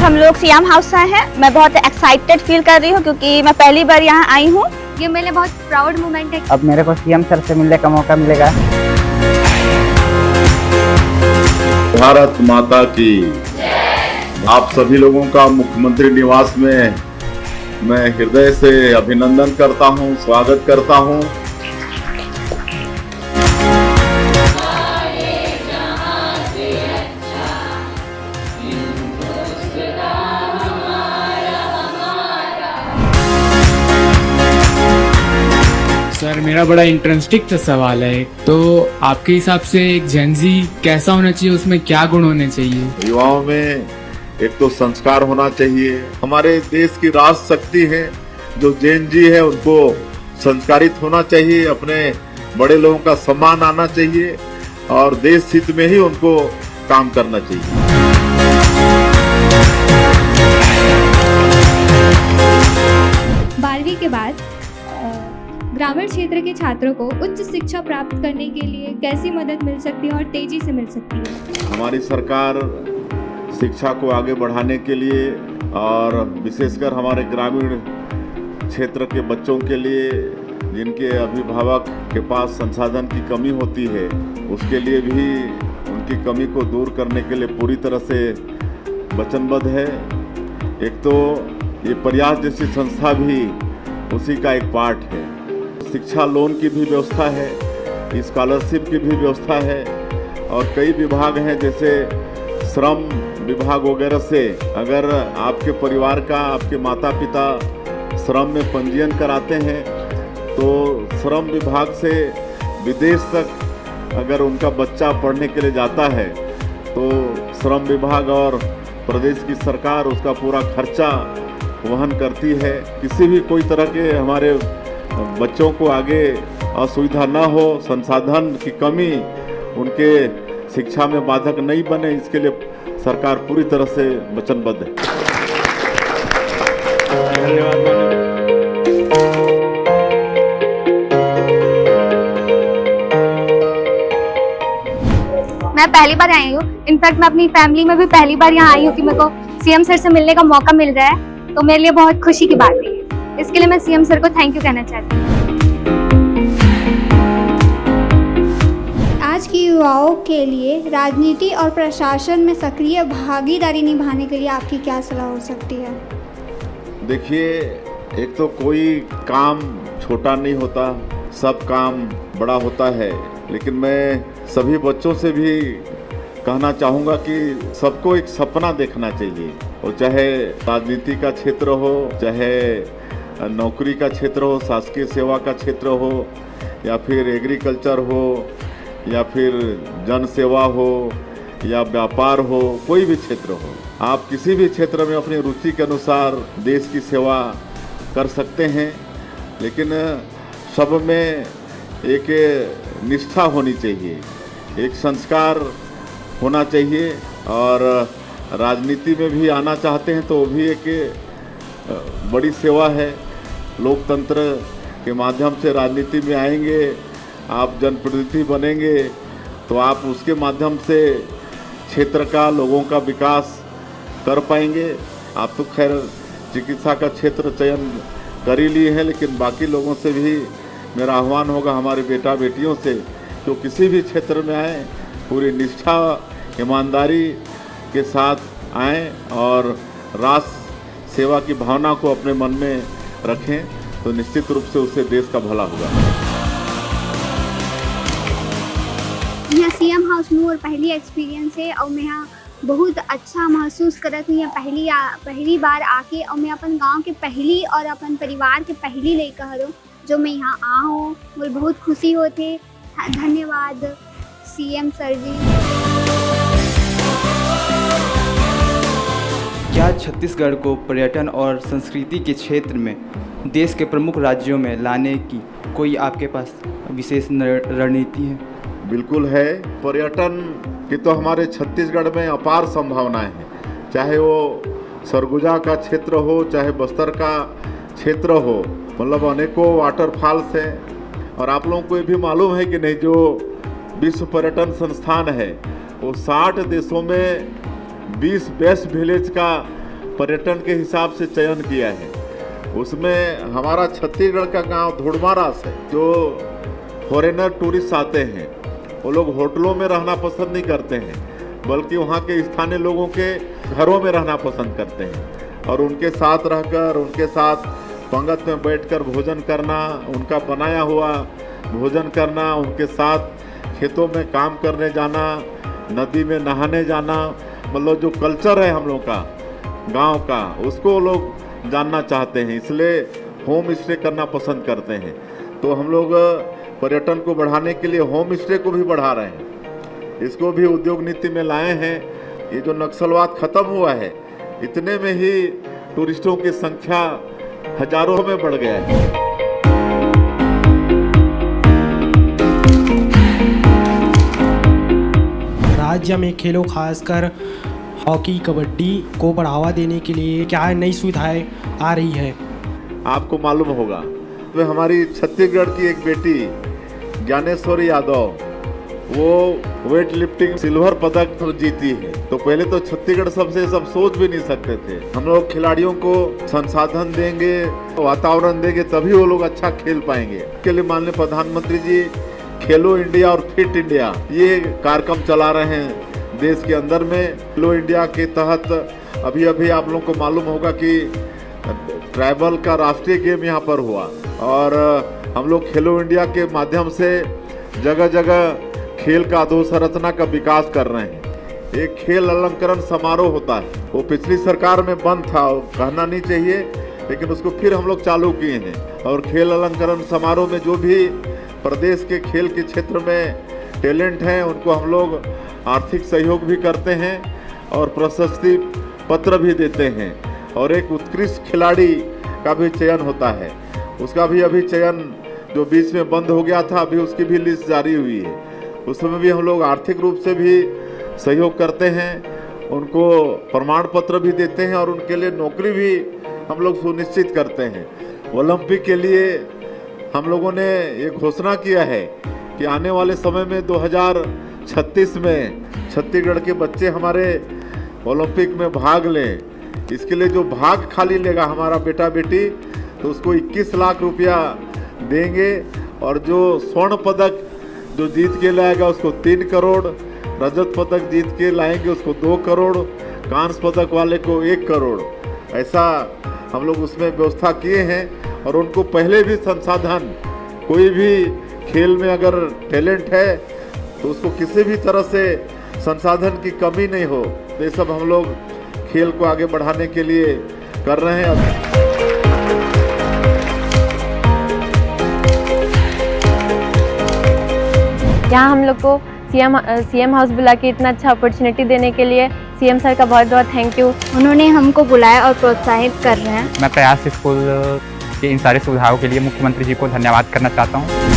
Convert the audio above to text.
हम लोग SIAM house से हैं। मैं बहुत एक्साइटेड फील कर रही हूँ क्योंकि मैं पहली बार यहाँ आई हूँ। ये मेरे लिए बहुत प्राउड मोमेंट है। अब मेरे को सीएम सर से मिलने का मौका मिलेगा। भारत माता की। आप सभी लोगों का मुख्यमंत्री निवास में मैं हृदय से अभिनंदन करता हूं, स्वागत करता हूं। सर मेरा बड़ा इंटरेस्टिंग सा सवाल है। तो आपके हिसाब से एक जेनजी कैसा होना चाहिए, उसमें क्या गुण होने चाहिए? युवाओं में एक तो संस्कार होना चाहिए। हमारे देश की राज शक्ति है जो जेन जी है, उनको संस्कारित होना चाहिए, अपने बड़े लोगों का सम्मान आना चाहिए और देश हित में ही उनको काम करना चाहिए। 12वीं के बाद ग्रामीण क्षेत्र के छात्रों को उच्च शिक्षा प्राप्त करने के लिए कैसी मदद मिल सकती है और तेजी से मिल सकती है? हमारी सरकार शिक्षा को आगे बढ़ाने के लिए और विशेषकर हमारे ग्रामीण क्षेत्र के बच्चों के लिए जिनके अभिभावक के पास संसाधन की कमी होती है, उसके लिए भी उनकी कमी को दूर करने के लिए पूरी तरह से वचनबद्ध है। एक तो ये प्रयास जैसी संस्था भी उसी का एक पार्ट है। शिक्षा लोन की भी व्यवस्था है, स्कॉलरशिप की भी व्यवस्था है और कई विभाग हैं जैसे श्रम विभाग वगैरह से अगर आपके परिवार का, आपके माता पिता श्रम में पंजीयन कराते हैं तो श्रम विभाग से विदेश तक अगर उनका बच्चा पढ़ने के लिए जाता है तो श्रम विभाग और प्रदेश की सरकार उसका पूरा खर्चा वहन करती है। किसी भी कोई तरह के हमारे बच्चों को आगे असुविधा न हो, संसाधन की कमी उनके शिक्षा में बाधक नहीं बने, इसके लिए सरकार पूरी तरह से वचनबद्ध है। मैं पहली बार आई हूँ। इनफैक्ट मैं अपनी फैमिली में भी पहली बार यहाँ आई हूँ कि मेरे को सीएम सर से मिलने का मौका मिल रहा है, तो मेरे लिए बहुत खुशी की बात है। इसके लिए मैं सीएम सर को थैंक यू कहना चाहती हूँ। आज की युवाओं के लिए राजनीति और प्रशासन में सक्रिय भागीदारी निभाने के लिए आपकी क्या सलाह हो सकती है? देखिए, एक तो कोई काम छोटा नहीं होता, सब काम बड़ा होता है, लेकिन मैं सभी बच्चों से भी कहना चाहूँगा कि सबको एक सपना देखना चाहिए, और चाहे राजनीति का क्षेत्र हो, चाहे नौकरी का क्षेत्र हो, शासकीय सेवा का क्षेत्र हो, या फिर एग्रीकल्चर हो, या फिर जन सेवा हो, या व्यापार हो, कोई भी क्षेत्र हो, आप किसी भी क्षेत्र में अपनी रुचि के अनुसार देश की सेवा कर सकते हैं। लेकिन सब में एक निष्ठा होनी चाहिए, एक संस्कार होना चाहिए, और राजनीति में भी आना चाहते हैं तो वो भी एक बड़ी सेवा है। लोकतंत्र के माध्यम से राजनीति में आएंगे, आप जनप्रतिनिधि बनेंगे तो आप उसके माध्यम से क्षेत्र का, लोगों का विकास कर पाएंगे। आप तो खैर चिकित्सा का क्षेत्र चयन कर ही लिए हैं, लेकिन बाकी लोगों से भी मेरा आह्वान होगा, हमारे बेटा बेटियों से, जो किसी भी क्षेत्र में आए पूरी निष्ठा, ईमानदारी के साथ आएँ और राष्ट्र सेवा की भावना को अपने मन में रखें, तो निश्चित रूप से उससे देश का भला होगा। यहाँ सीएम हाउस में और पहली एक्सपीरियंस है और मैं यहाँ बहुत अच्छा महसूस करत हूँ। पहली बार आके और मैं अपन गांव के पहली और अपन परिवार के पहली लड़का हूँ जो मैं यहाँ आ हूँ। मुझे बहुत खुशी होते। धन्यवाद सीएम सर जी। क्या छत्तीसगढ़ को पर्यटन और संस्कृति के क्षेत्र में देश के प्रमुख राज्यों में लाने की कोई आपके पास विशेष रणनीति है? बिल्कुल है। पर्यटन की तो हमारे छत्तीसगढ़ में अपार संभावनाएं हैं, चाहे वो सरगुजा का क्षेत्र हो, चाहे बस्तर का क्षेत्र हो, मतलब अनेकों वाटरफॉल्स हैं। और आप लोगों को ये भी मालूम है कि नहीं, जो विश्व पर्यटन संस्थान है वो 60 देशों में 20 बेस्ट विलेज का पर्यटन के हिसाब से चयन किया है। उसमें हमारा छत्तीसगढ़ का गांव धुड़मारास है। जो फॉरेनर टूरिस्ट आते हैं वो लोग होटलों में रहना पसंद नहीं करते हैं, बल्कि वहाँ के स्थानीय लोगों के घरों में रहना पसंद करते हैं और उनके साथ रहकर, उनके साथ पंगत में बैठकर भोजन करना, उनका बनाया हुआ भोजन करना, उनके साथ खेतों में काम करने जाना, नदी में नहाने जाना, मतलब जो कल्चर है हम लोग का गांव का, उसको वो लोग जानना चाहते हैं, इसलिए होम स्टे करना पसंद करते हैं। तो हम लोग पर्यटन को बढ़ाने के लिए होम स्टे को भी बढ़ा रहे हैं, इसको भी उद्योग नीति में लाए हैं। ये जो नक्सलवाद खत्म हुआ है, इतने में ही टूरिस्टों की संख्या हजारों में बढ़ गया है। राज्य में खेलों खासकर हॉकी कबड्डी को बढ़ावा देने के लिए क्या नई सुविधाएं आ रही है? आपको मालूम होगा तो हमारी छत्तीसगढ़ की एक बेटी ज्ञानेश्वरी यादव, वो वेट लिफ्टिंग सिल्वर पदक तो जीती है। तो पहले तो छत्तीसगढ़ सबसे सब सोच भी नहीं सकते थे। हम लोग खिलाड़ियों को संसाधन देंगे, वातावरण देंगे, तभी वो लोग अच्छा खेल पाएंगे। इसके लिए माननीय प्रधानमंत्री जी खेलो इंडिया और फिट इंडिया ये कार्यक्रम चला रहे हैं देश के अंदर में। खेलो इंडिया के तहत अभी अभी आप लोगों को मालूम होगा कि ट्राइबल का राष्ट्रीय गेम यहाँ पर हुआ और हम लोग खेलो इंडिया के माध्यम से जगह जगह खेल का अधोसंरचना का विकास कर रहे हैं। एक खेल अलंकरण समारोह होता है, वो पिछली सरकार में बंद था, कहना नहीं चाहिए, लेकिन उसको फिर हम लोग चालू किए हैं। और खेल अलंकरण समारोह में जो भी प्रदेश के खेल के क्षेत्र में टैलेंट हैं उनको हम लोग आर्थिक सहयोग भी करते हैं और प्रशस्ति पत्र भी देते हैं। और एक उत्कृष्ट खिलाड़ी का भी चयन होता है, उसका भी अभी चयन जो बीच में बंद हो गया था, अभी उसकी भी लिस्ट जारी हुई है। उसमें भी हम लोग आर्थिक रूप से भी सहयोग करते हैं, उनको प्रमाण पत्र भी देते हैं और उनके लिए नौकरी भी हम लोग सुनिश्चित करते हैं। ओलंपिक के लिए हम लोगों ने ये घोषणा किया है कि आने वाले समय में 2036 में छत्तीसगढ़ के बच्चे हमारे ओलंपिक में भाग लें। इसके लिए जो भाग खाली लेगा हमारा बेटा बेटी, तो उसको 21 लाख रुपया देंगे और जो स्वर्ण पदक जो जीत के लाएगा उसको 3 करोड़, रजत पदक जीत के लाएंगे उसको 2 करोड़, कांस्य पदक वाले को 1 करोड़, ऐसा हम लोग उसमें व्यवस्था किए हैं। और उनको पहले भी संसाधन, कोई भी खेल में अगर टैलेंट है तो उसको किसी भी तरह से संसाधन की कमी नहीं हो। तो ये सब हम लोग खेल को आगे बढ़ाने के लिए कर रहे हैं। यहाँ हम लोग को सीएम हाउस बुला के इतना अच्छा अपॉर्चुनिटी देने के लिए सीएम सर का बहुत बहुत थैंक यू। उन्होंने हमको बुलाया और प्रोत्साहित कर रहे हैं। मैं प्रयास स्कूल की इन सारी सुविधाओं के लिए मुख्यमंत्री जी को धन्यवाद करना चाहता हूँ।